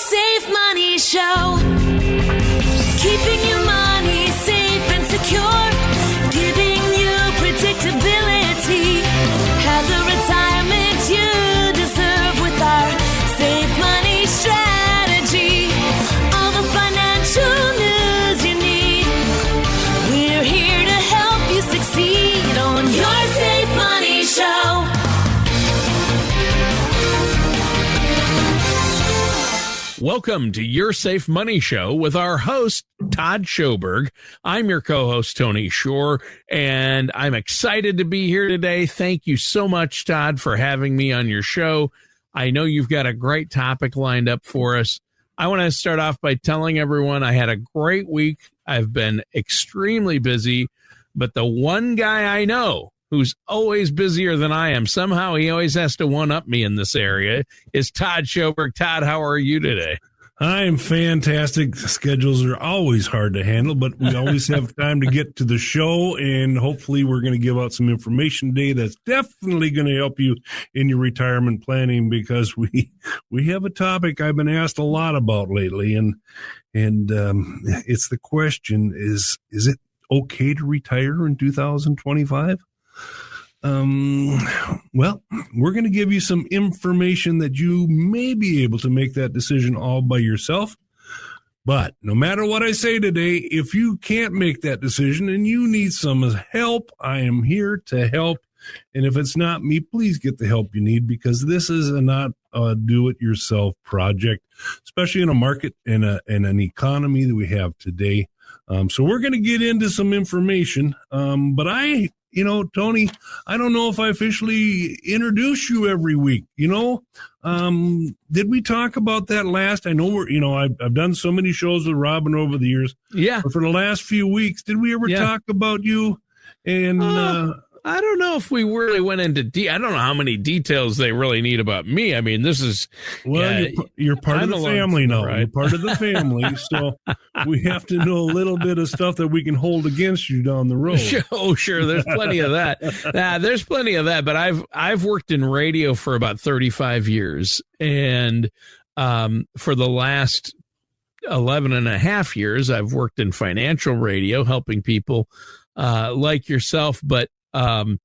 Safe Money Show. Keeping your money safe and secure. Giving you predictability. Have the retirement you deserve with our Safe Money strategy. All the financial news you need. We're here to help you succeed on your Safe Money Show. Welcome to Your Safe Money Show with our host, Todd Schoberg. I'm your co-host, Tony Shore, and I'm excited to be here today. Thank you so much, Todd, for having me on your show. I know you've got a great topic lined up for us. I want to start off by telling everyone I had a great week. I've been extremely busy, but the one guy I know who's always busier than I am, somehow he always has to one-up me in this area, is Todd Schoberg. Todd, how are you today? I'm fantastic. Schedules are always hard to handle, but we always have time to get to the show, and hopefully we're going to give out some information today that's definitely going to help you in your retirement planning, because we have a topic I've been asked a lot about lately, and it's the question, is it okay to retire in 2025? Well, we're going to give you some information that you may be able to make that decision all by yourself. But no matter what I say today, if you can't make that decision and you need some help, I am here to help. And if it's not me, please get the help you need, because this is not a do-it-yourself project, especially in a market and an economy that we have today. So we're going to get into some information, but Tony, I don't know if I officially introduce you every week. Did we talk about that last? I know I've done so many shows with Robin over the years. Yeah. But for the last few weeks, did we ever talk about you? And I don't know if we really went into I don't know how many details they really need about me. I mean, this is... Well, you're part of the family now. Right? You're part of the family, so we have to know a little bit of stuff that we can hold against you down the road. Sure. There's plenty of that. There's plenty of that, but I've worked in radio for about 35 years, and for the last 11 and a half years, I've worked in financial radio, helping people like yourself, but I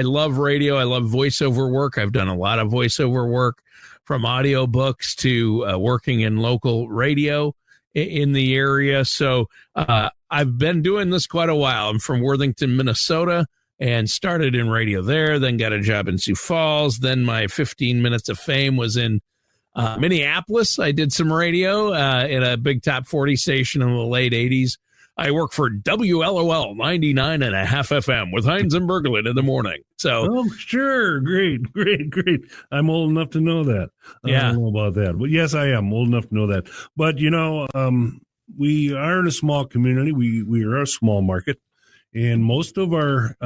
love radio. I love voiceover work. I've done a lot of voiceover work, from audiobooks to working in local radio in the area. So I've been doing this quite a while. I'm from Worthington, Minnesota, and started in radio there, then got a job in Sioux Falls. Then my 15 minutes of fame was in Minneapolis. I did some radio in a big top 40 station in the late 80s. I work for WLOL 99.5 FM with Heinz and Berglund in the morning. So, sure. Great. I'm old enough to know that. I don't know about that. But yes, I am old enough to know that. But, we are in a small community. We are a small market. And most of our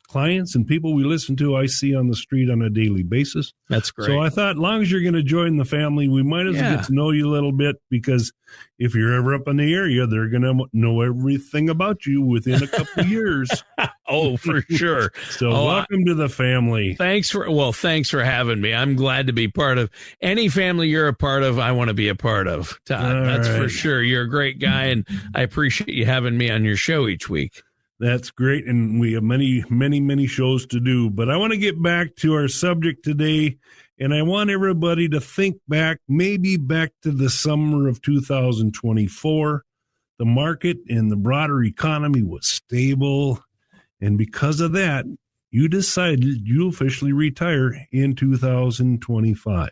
clients and people we listen to, I see on the street on a daily basis. That's great. So I thought, as long as you're going to join the family, we might as well get to know you a little bit, because if you're ever up in the area, they're going to know everything about you within a couple of years. Oh, for sure. So welcome to the family. Thanks for having me. I'm glad to be part of any family you're a part of. I want to be a part of, Todd. That's right. For sure. You're a great guy, and I appreciate you having me on your show each week. That's great, and we have many, many, many shows to do. But I want to get back to our subject today, and I want everybody to think back, maybe back to the summer of 2024. The market and the broader economy was stable, and because of that, you decided you officially retire in 2025.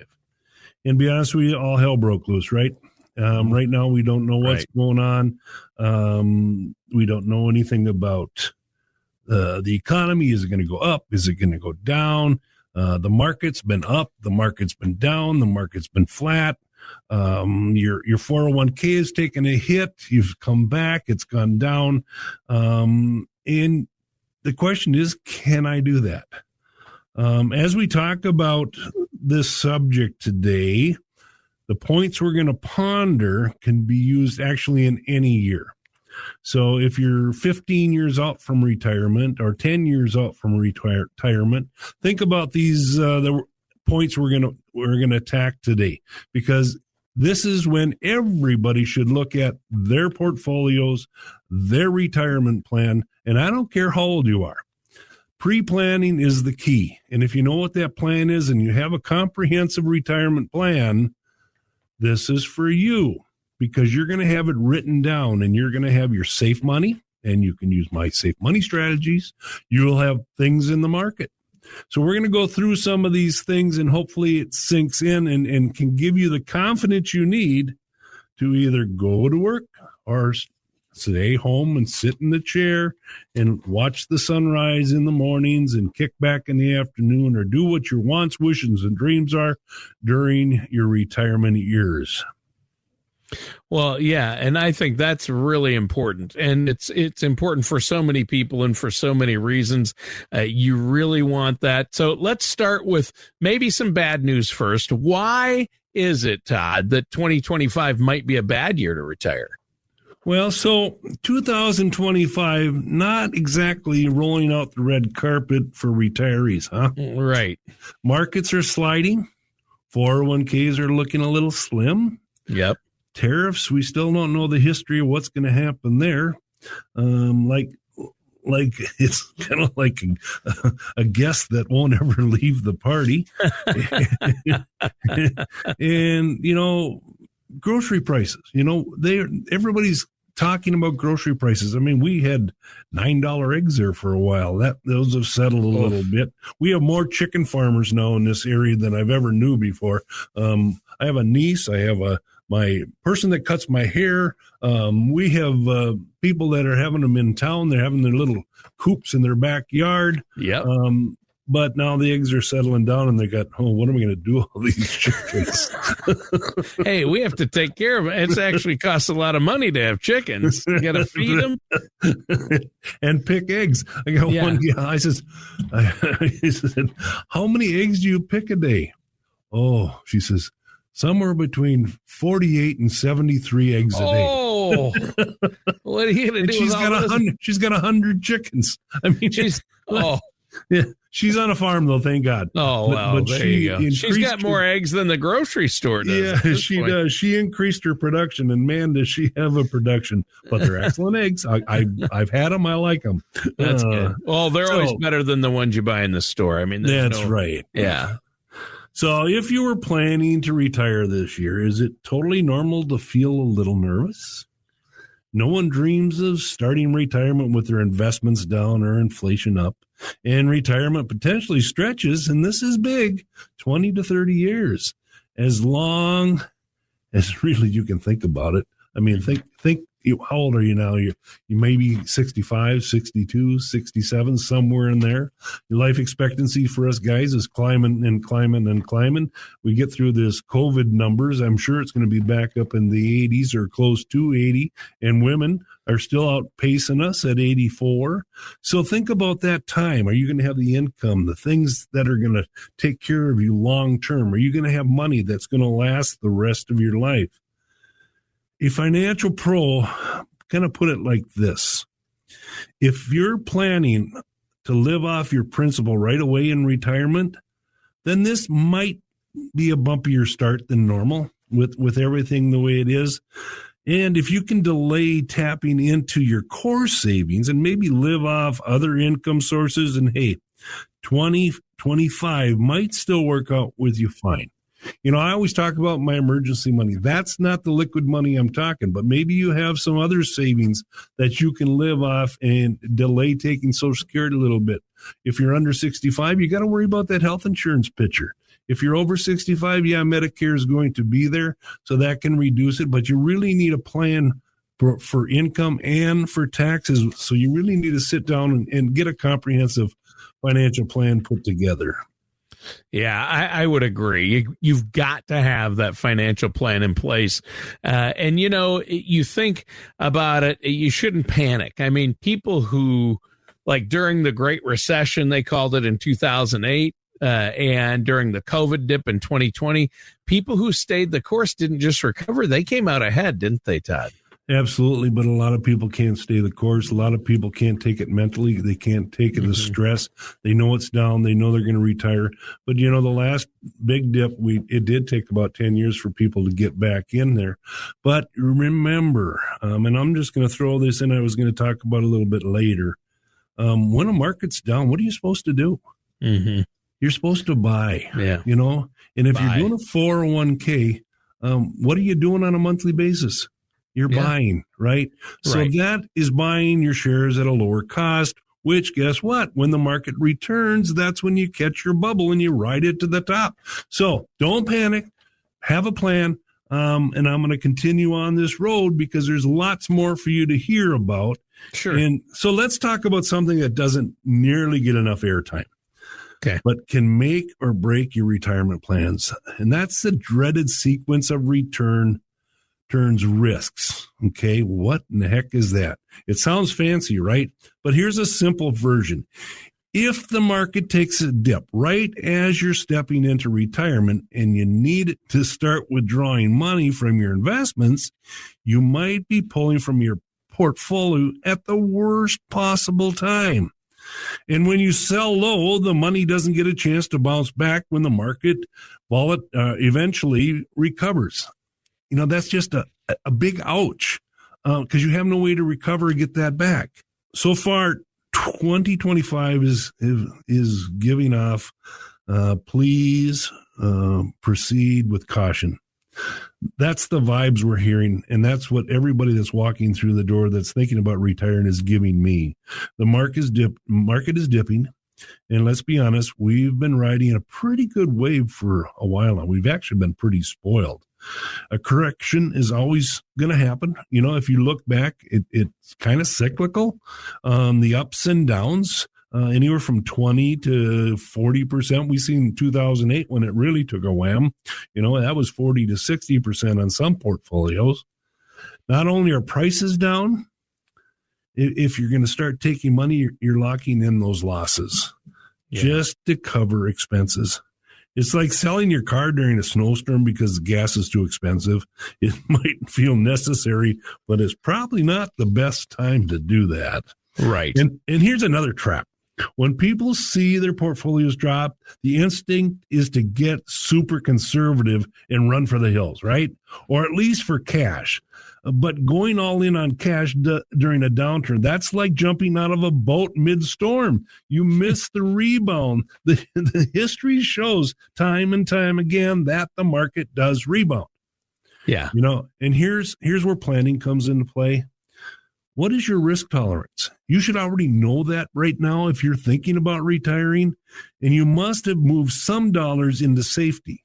And to be honest with you, all hell broke loose, right? Right now, we don't know what's going on. We don't know anything about the economy. Is it going to go up? Is it going to go down? The market's been up. The market's been down. The market's been flat. Your 401k is taking a hit. You've come back. It's gone down. And the question is, can I do that? As we talk about this subject today, the points we're going to ponder can be used actually in any year. So if you're 15 years out from retirement or 10 years out from retirement, think about these points we're gonna attack today, because this is when everybody should look at their portfolios, their retirement plan, and I don't care how old you are. Pre-planning is the key. And if you know what that plan is and you have a comprehensive retirement plan, this is for you, because you're going to have it written down and you're going to have your safe money, and you can use my safe money strategies. You will have things in the market. So we're going to go through some of these things, and hopefully it sinks in and can give you the confidence you need to either go to work or stay home and sit in the chair and watch the sunrise in the mornings and kick back in the afternoon, or do what your wants, wishes, and dreams are during your retirement years. Well, yeah, and I think that's really important, and it's important for so many people and for so many reasons. You really want that. So let's start with maybe some bad news first. Why is it, Todd, that 2025 might be a bad year to retire? Well, so 2025, not exactly rolling out the red carpet for retirees, huh? Right. Markets are sliding. 401ks are looking a little slim. Yep. Tariffs, we still don't know the history of what's going to happen there. Like it's kind of like a guest that won't ever leave the party. And, grocery prices, everybody's talking about grocery prices. I mean, we had $9 eggs there for a while. Those have settled a little bit. We have more chicken farmers now in this area than I've ever knew before. I have a niece. I have my person that cuts my hair. We have people that are having them in town. They're having their little coops in their backyard. Yep. But now the eggs are settling down, and they got, what am I going to do with all these chickens? Hey, we have to take care of it. It actually costs a lot of money to have chickens. You got to feed them and pick eggs. I got one guy. I said, how many eggs do you pick a day? Oh, she says, somewhere between 48 and 73 eggs a day. Oh, what are you going to do? She's got 100 chickens. I mean, yeah, she's on a farm though, thank God. Oh, well, but there you go. She's got more eggs than the grocery store does. Yeah, she does. She increased her production, and man, does she have a production. But they're excellent eggs. I've had them. I like them. That's good. Well, they're always better than the ones you buy in the store. I mean, that's right. Yeah. So if you were planning to retire this year, is it totally normal to feel a little nervous? No one dreams of starting retirement with their investments down or inflation up. And retirement potentially stretches, and this is big, 20 to 30 years. As long as really you can think about it. I mean, think how old are you now? You may be 65, 62, 67, somewhere in there. Your life expectancy for us guys is climbing and climbing and climbing. We get through this COVID numbers. I'm sure it's going to be back up in the 80s or close to 80. And women are still outpacing us at 84. So think about that time. Are you going to have the income, the things that are going to take care of you long term? Are you going to have money that's going to last the rest of your life? A financial pro kind of put it like this. If you're planning to live off your principal right away in retirement, then this might be a bumpier start than normal with everything the way it is. And if you can delay tapping into your core savings and maybe live off other income sources, and hey, 2025 might still work out with you fine. I always talk about my emergency money. That's not the liquid money I'm talking, but maybe you have some other savings that you can live off and delay taking Social Security a little bit. If you're under 65, you got to worry about that health insurance picture. If you're over 65, Medicare is going to be there, so that can reduce it, but you really need a plan for income and for taxes. So you really need to sit down and get a comprehensive financial plan put together. Yeah, I would agree. You've got to have that financial plan in place. And, you think about it, you shouldn't panic. I mean, people who, like during the Great Recession, they called it in 2008, and during the COVID dip in 2020, people who stayed the course didn't just recover. They came out ahead, didn't they, Todd? Absolutely, but a lot of people can't stay the course. A lot of people can't take it mentally. They can't take the stress. They know it's down. They know they're going to retire. But, the last big dip, it did take about 10 years for people to get back in there. But remember, and I'm just going to throw this in, I was going to talk about a little bit later. When a market's down, what are you supposed to do? Mm-hmm. You're supposed to buy, and if you're doing a 401k, what are you doing on a monthly basis? You're buying, right? So that is buying your shares at a lower cost, which guess what? When the market returns, that's when you catch your bubble and you ride it to the top. So don't panic, have a plan. And I'm going to continue on this road because there's lots more for you to hear about. Sure. And so let's talk about something that doesn't nearly get enough airtime. Okay. But can make or break your retirement plans. And that's the dreaded sequence of returns risks. Okay. What in the heck is that? It sounds fancy, right? But here's a simple version. If the market takes a dip right as you're stepping into retirement and you need to start withdrawing money from your investments, you might be pulling from your portfolio at the worst possible time. And when you sell low, the money doesn't get a chance to bounce back when the market eventually recovers. That's just a big ouch because you have no way to recover or get that back. So far, 2025 is giving off, please proceed with caution. That's the vibes we're hearing, and that's what everybody that's walking through the door that's thinking about retiring is giving me. The market is dipping, and let's be honest, we've been riding a pretty good wave for a while now. We've actually been pretty spoiled. A correction is always going to happen. If you look back, it's kind of cyclical. The ups and downs, anywhere from 20 to 40%. We seen in 2008 when it really took a wham. That was 40 to 60% on some portfolios. Not only are prices down, if you're going to start taking money, you're locking in those losses just to cover expenses. It's like selling your car during a snowstorm because the gas is too expensive. It might feel necessary, but it's probably not the best time to do that. Right. And here's another trap. When people see their portfolios drop, the instinct is to get super conservative and run for the hills, right? Or at least for cash. But going all in on cash during a downturn, that's like jumping out of a boat mid-storm. You miss the rebound. The history shows time and time again that the market does rebound. Yeah. And here's where planning comes into play. What is your risk tolerance? You should already know that right now if you're thinking about retiring, and you must have moved some dollars into safety.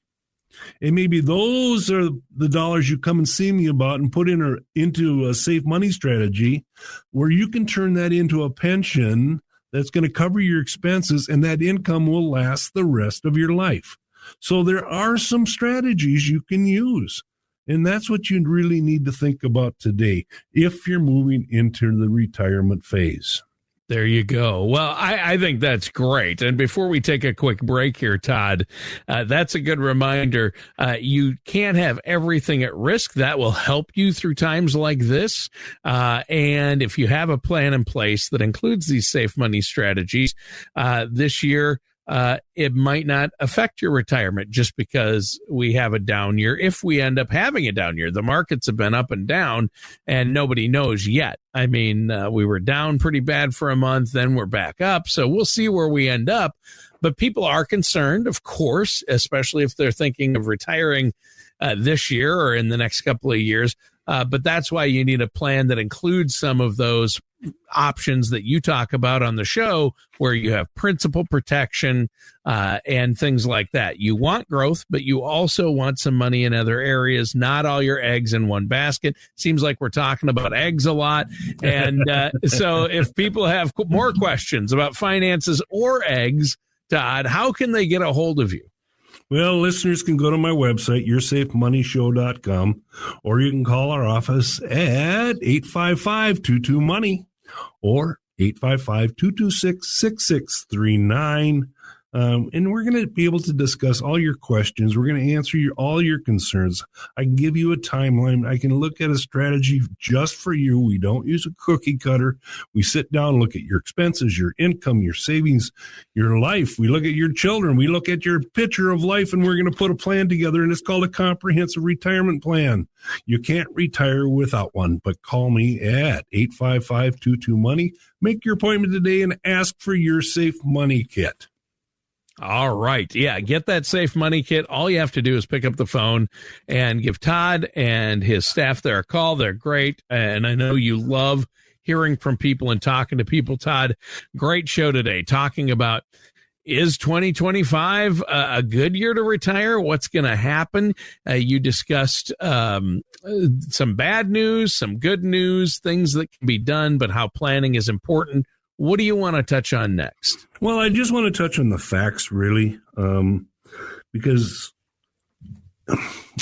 And maybe those are the dollars you come and see me about and put into a safe money strategy where you can turn that into a pension that's going to cover your expenses, and that income will last the rest of your life. So there are some strategies you can use. And that's what you really need to think about today if you're moving into the retirement phase. There you go. Well, I think that's great. And before we take a quick break here, Todd, that's a good reminder. You can't have everything at risk. That will help you through times like this. And if you have a plan in place that includes these safe money strategies, this year, it might not affect your retirement just because we have a down year. If we end up having a down year, the markets have been up and down and nobody knows yet. I mean, we were down pretty bad for a month, then we're back up. So we'll see where we end up. But people are concerned, of course, especially if they're thinking of retiring this year or in the next couple of years. But that's why you need a plan that includes some of those options that you talk about on the show, where you have principal protection and things like that. You want growth, but you also want some money in other areas, not all your eggs in one basket. Seems like we're talking about eggs a lot. And so if people have more questions about finances or eggs, Todd, how can they get a hold of you? Well, listeners can go to my website, yoursafemoneyshow.com, or you can call our office at 855-22-MONEY or 855-226-6639. And we're going to be able to discuss all your questions. We're going to answer all your concerns. I can give you a timeline. I can look at a strategy just for you. We don't use a cookie cutter. We sit down, look at your expenses, your income, your savings, your life. We look at your children. We look at your picture of life, and we're going to put a plan together, and it's called a comprehensive retirement plan. You can't retire without one, but call me at 855-22-MONEY. Make your appointment today and ask for your Safe Money Kit. All right. Yeah, get that Safe Money Kit. All you have to do is pick up the phone and give Todd and his staff there a call. They're great. And I know you love hearing from people and talking to people. Todd, great show today talking about, is 2025 a good year to retire? What's going to happen? You discussed some bad news, some good news, things that can be done, but how planning is important. What do you want to touch on next? Well, I just want to touch on the facts, really, because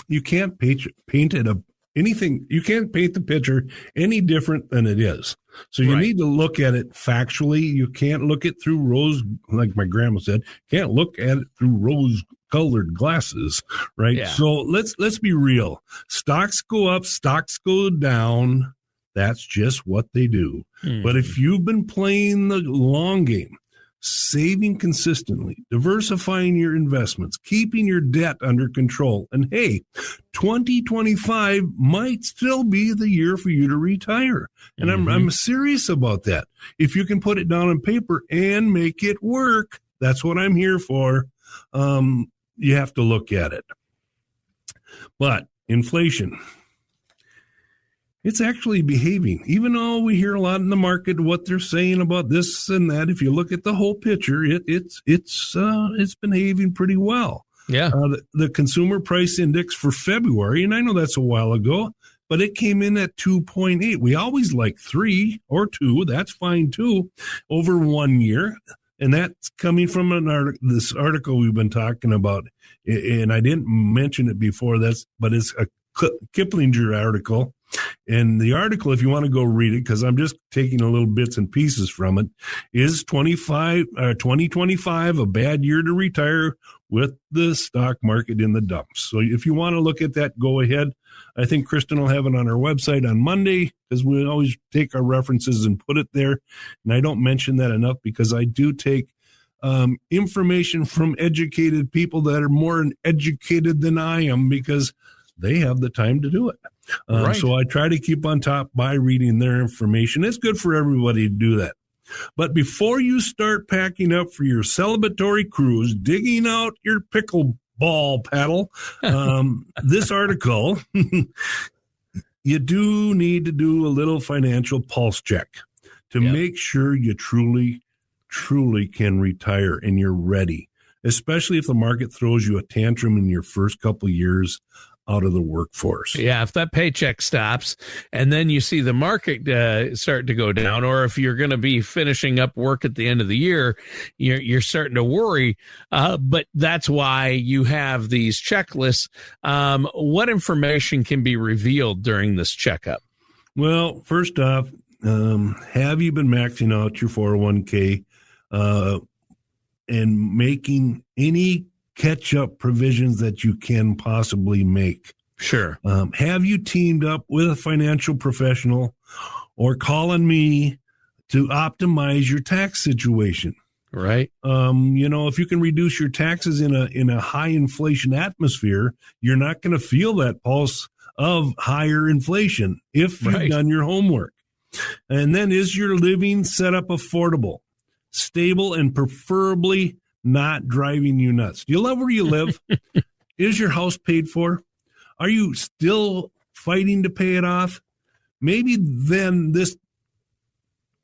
you can't paint it anything. You can't paint the picture any different than it is. So you need to look at it factually. You can't look it through like my grandma said, can't look at it through rose-colored glasses, right? Yeah. So let's be real. Stocks go up, stocks go down. That's just what they do. But if you've been playing the long game, saving consistently, diversifying your investments, keeping your debt under control, and hey, 2025 might still be the year for you to retire. And I'm serious about that. If you can put it down on paper and make it work, that's what I'm here for. You have to look at it. But inflation, it's actually behaving. Even though we hear a lot in the market what they're saying about this and that, if you look at the whole picture, it's behaving pretty well. Yeah. The consumer price index for February, and I know that's a while ago, but it came in at 2.8. We always like 3 or 2. That's fine too, over 1 year. And that's coming from this article we've been talking about. And I didn't mention it before, but it's a Kiplinger article. And the article, if you want to go read it, because I'm just taking a little bits and pieces from it, is 2025 a bad year to retire with the stock market in the dumps. So if you want to look at that, go ahead. I think Kristen will have it on our website on Monday, because we always take our references and put it there. And I don't mention that enough, because I do take information from educated people that are more educated than I am, because they have the time to do it. So I try to keep on top by reading their information. It's good for everybody to do that. But before you start packing up for your celebratory cruise, digging out your pickleball paddle, this article, you do need to do a little financial pulse check to make sure you truly can retire and you're ready, especially if the market throws you a tantrum in your first couple of years out of the workforce. Yeah, if that paycheck stops and then you see the market start to go down, or if you're going to be finishing up work at the end of the year, you're starting to worry. But that's why you have these checklists. What information can be revealed during this checkup? Well, first off, have you been maxing out your 401k and making any catch-up provisions that you can possibly make? Sure. Have you teamed up with a financial professional or calling me to optimize your tax situation? Right. If you can reduce your taxes in a high inflation atmosphere, you're not going to feel that pulse of higher inflation if you've done your homework. And then, is your living setup affordable, stable, and preferably not driving you nuts? Do you love where you live? Is your house paid for? Are you still fighting to pay it off? Maybe then this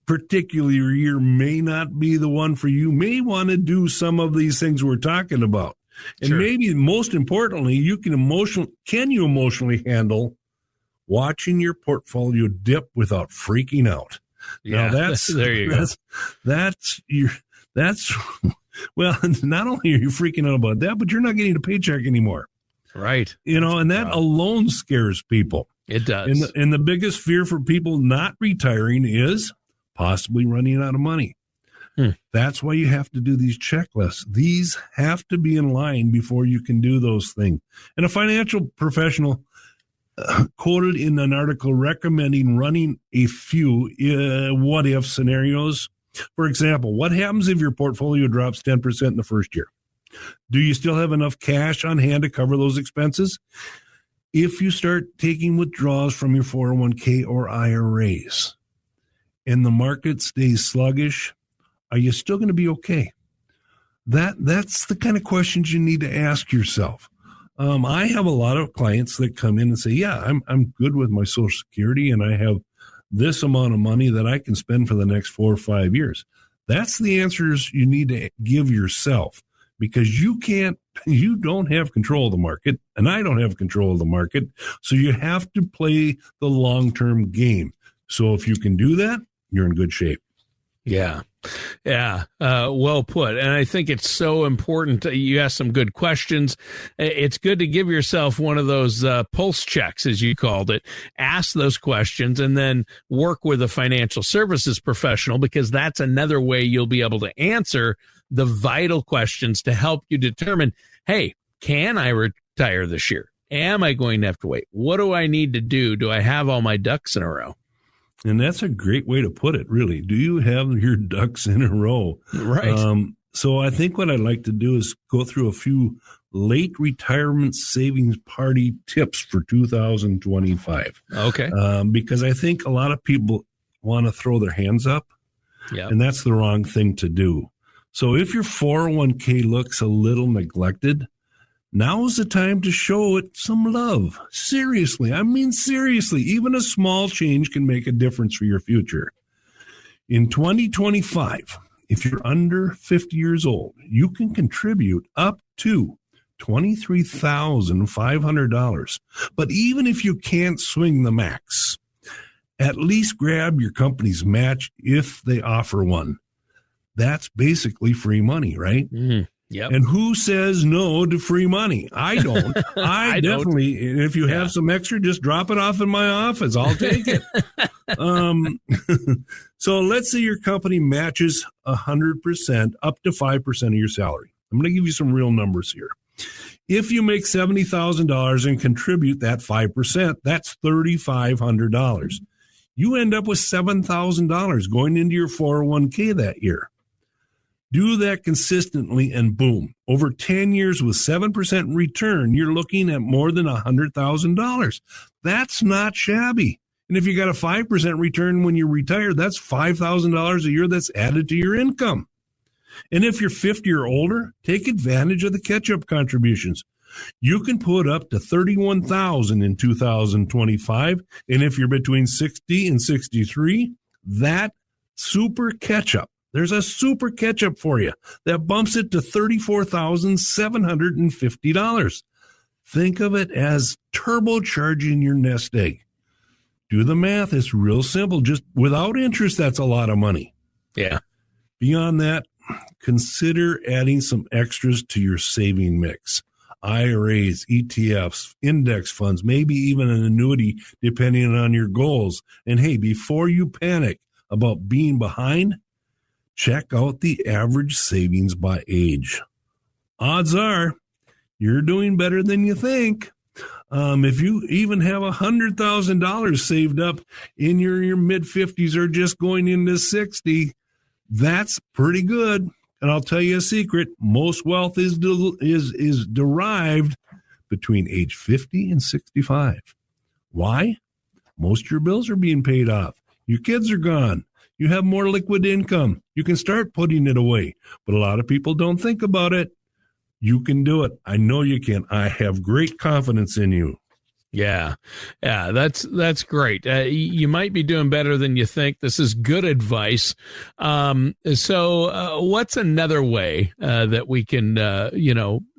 particular year may not be the one for you. May want to do some of these things we're talking about. And maybe most importantly, you can you emotionally handle watching your portfolio dip without freaking out? Yeah, now there you go. Well, not only are you freaking out about that, but you're not getting a paycheck anymore. Right. And that alone scares people. It does. And the biggest fear for people not retiring is possibly running out of money. That's why you have to do these checklists. These have to be in line before you can do those things. And a financial professional quoted in an article recommending running a few what-if scenarios. For example, what happens if your portfolio drops 10% in the first year? Do you still have enough cash on hand to cover those expenses? If you start taking withdrawals from your 401k or IRAs and the market stays sluggish, are you still going to be okay? That's the kind of questions you need to ask yourself. I have a lot of clients that come in and say, yeah, I'm good with my Social Security and I have this amount of money that I can spend for the next 4 or 5 years. That's the answers you need to give yourself, because you don't have control of the market and I don't have control of the market. So you have to play the long-term game. So if you can do that, you're in good shape. Yeah. Yeah. Well put. And I think it's so important. You asked some good questions. It's good to give yourself one of those pulse checks, as you called it. Ask those questions and then work with a financial services professional, because that's another way you'll be able to answer the vital questions to help you determine, hey, can I retire this year? Am I going to have to wait? What do I need to do? Do I have all my ducks in a row? And that's a great way to put it, really. Do you have your ducks in a row? Right. So I think what I'd like to do is go through a few late retirement savings party tips for 2025. Okay. Because I think a lot of people want to throw their hands up, and that's the wrong thing to do. So if your 401k looks a little neglected, now is the time to show it some love. Seriously. I mean, seriously, even a small change can make a difference for your future. In 2025, if you're under 50 years old, you can contribute up to $23,500. But even if you can't swing the max, at least grab your company's match if they offer one. That's basically free money, right? Mm-hmm. Yep. And who says no to free money? I don't. I definitely, don't. If you have some extra, just drop it off in my office. I'll take it. So let's say your company matches 100% up to 5% of your salary. I'm going to give you some real numbers here. If you make $70,000 and contribute that 5%, that's $3,500. You end up with $7,000 going into your 401k that year. Do that consistently and boom, over 10 years with 7% return, you're looking at more than $100,000. That's not shabby. And if you got a 5% return when you retire, that's $5,000 a year that's added to your income. And if you're 50 or older, take advantage of the catch-up contributions. You can put up to $31,000 in 2025. And if you're between 60 and 63, that super catch-up, there's a super catch-up for you that bumps it to $34,750. Think of it as turbocharging your nest egg. Do the math. It's real simple. Just without interest, that's a lot of money. Yeah. Beyond that, consider adding some extras to your saving mix. IRAs, ETFs, index funds, maybe even an annuity, depending on your goals. And hey, before you panic about being behind, check out the average savings by age. Odds are you're doing better than you think. If you even have $100,000 saved up in your mid-50s or just going into 60, that's pretty good. And I'll tell you a secret, most wealth is derived between age 50 and 65. Why? Most of your bills are being paid off. Your kids are gone. You have more liquid income. You can start putting it away. But a lot of people don't think about it. You can do it. I know you can. I have great confidence in you. Yeah. Yeah. That's great. You might be doing better than you think. This is good advice. So what's another way that we can,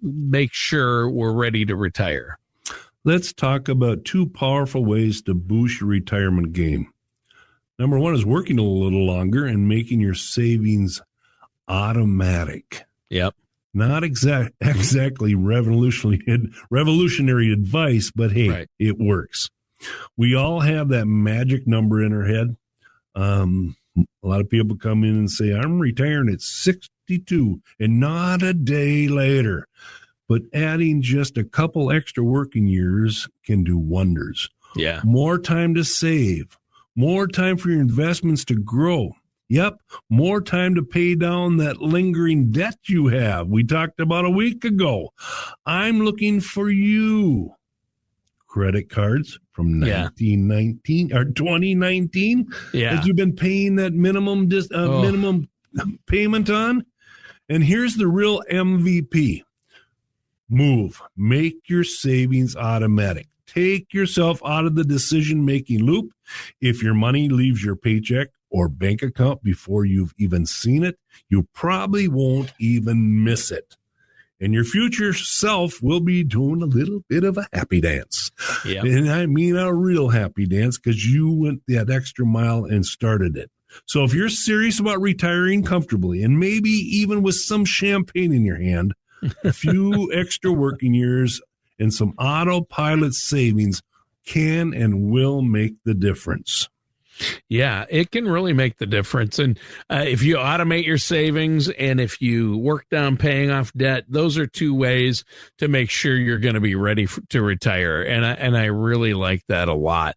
make sure we're ready to retire? Let's talk about two powerful ways to boost your retirement game. Number one is working a little longer and making your savings automatic. Yep. Not exactly revolutionary advice, but hey, right. It works. We all have that magic number in our head. A lot of people come in and say, I'm retiring at 62 and not a day later. But adding just a couple extra working years can do wonders. Yeah. More time to save, more time for your investments to grow. Yep, more time to pay down that lingering debt you have. We talked about a week ago. I'm looking for you. Credit cards from 2019 that you've been paying that minimum payment on. And here's the real MVP. Move. Make your savings automatic. Take yourself out of the decision-making loop. If your money leaves your paycheck or bank account before you've even seen it, you probably won't even miss it. And your future self will be doing a little bit of a happy dance. Yeah. And I mean a real happy dance, because you went that extra mile and started it. So if you're serious about retiring comfortably, and maybe even with some champagne in your hand, a few extra working years and some autopilot savings can and will make the difference. Yeah, it can really make the difference. And if you automate your savings and if you work down paying off debt, those are two ways to make sure you're going to be ready to retire. And I really like that a lot.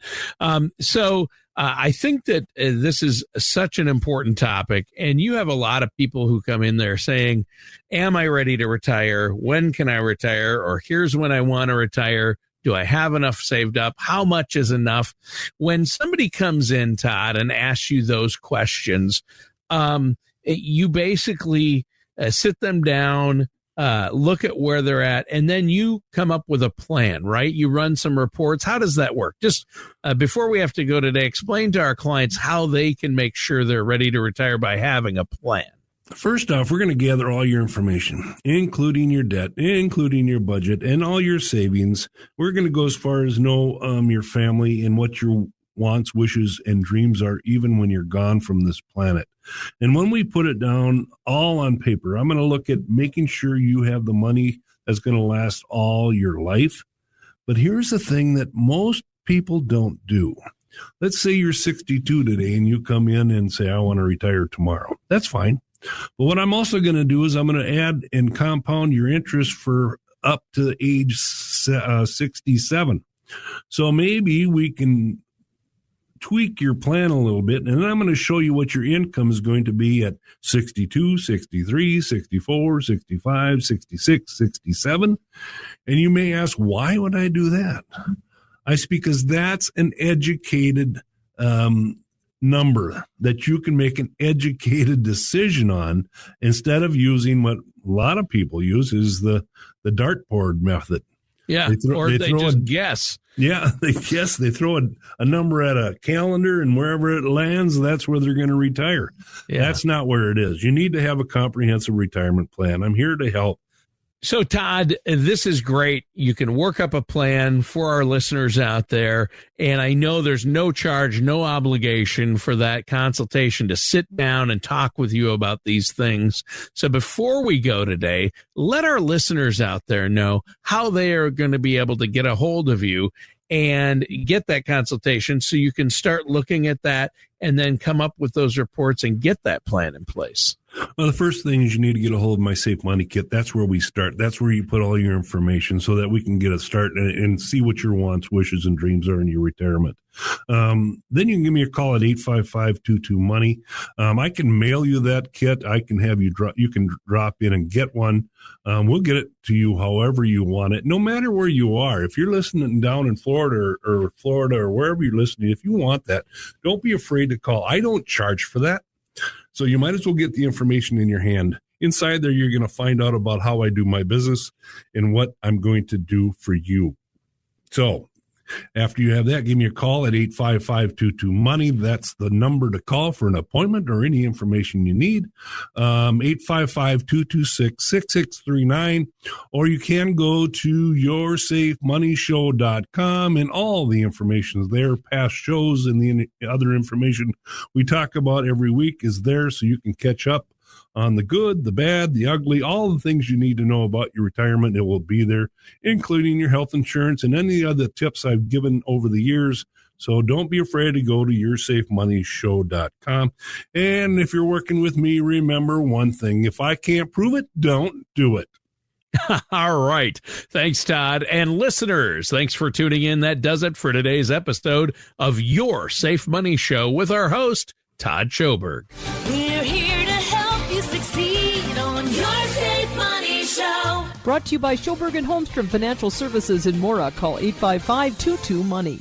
So I think that this is such an important topic. And you have a lot of people who come in there saying, am I ready to retire? When can I retire? Or here's when I want to retire. Do I have enough saved up? How much is enough? When somebody comes in, Todd, and asks you those questions, you basically sit them down, look at where they're at, and then you come up with a plan, right? You run some reports. How does that work? Just before we have to go today, explain to our clients how they can make sure they're ready to retire by having a plan. First off, we're going to gather all your information, including your debt, including your budget, and all your savings. We're going to go as far as know your family and what your wants, wishes, and dreams are, even when you're gone from this planet. And when we put it down all on paper, I'm going to look at making sure you have the money that's going to last all your life. But here's the thing that most people don't do. Let's say you're 62 today and you come in and say, I want to retire tomorrow. That's fine. But what I'm also going to do is I'm going to add and compound your interest for up to age 67. So maybe we can tweak your plan a little bit, and then I'm going to show you what your income is going to be at 62, 63, 64, 65, 66, 67. And you may ask, why would I do that? Because that's an educated number that you can make an educated decision on, instead of using what a lot of people use is the dartboard method. Yeah, they just guess. Yeah, they guess. They throw a number at a calendar, and wherever it lands, that's where they're going to retire. Yeah. That's not where it is. You need to have a comprehensive retirement plan. I'm here to help. So, Todd, this is great. You can work up a plan for our listeners out there. And I know there's no charge, no obligation for that consultation to sit down and talk with you about these things. So before we go today, let our listeners out there know how they are going to be able to get a hold of you and get that consultation, so you can start looking at that and then come up with those reports and get that plan in place. Well, the first thing is you need to get a hold of my Safe Money Kit. That's where we start. That's where you put all your information so that we can get a start and see what your wants, wishes, and dreams are in your retirement. Then you can give me a call at 855-22-MONEY. I can mail you that kit. I can have you drop in and get one. We'll get it to you however you want it, no matter where you are. If you're listening down in Florida or wherever you're listening, if you want that, don't be afraid to call. I don't charge for that. So you might as well get the information in your hand. Inside there, you're going to find out about how I do my business and what I'm going to do for you. So after you have that, give me a call at 855-22-MONEY. That's the number to call for an appointment or any information you need. 855-226-6639. Or you can go to yoursafemoneyshow.com, and all the information is there. Past shows and the other information we talk about every week is there, so you can catch up on the good, the bad, the ugly, all the things you need to know about your retirement. It will be there, including your health insurance and any other tips I've given over the years So don't be afraid to go to yoursafemoneyshow.com. And if you're working with me, remember one thing. If I can't prove it, don't do it. All right. Thanks, Todd. And listeners, thanks for tuning in. That does it for today's episode of Your Safe Money Show with our host, Todd Schoberg. We're here to help you succeed on Your Safe Money Show. Brought to you by Schoberg and Holmstrom Financial Services in Mora. Call 855-22-MONEY.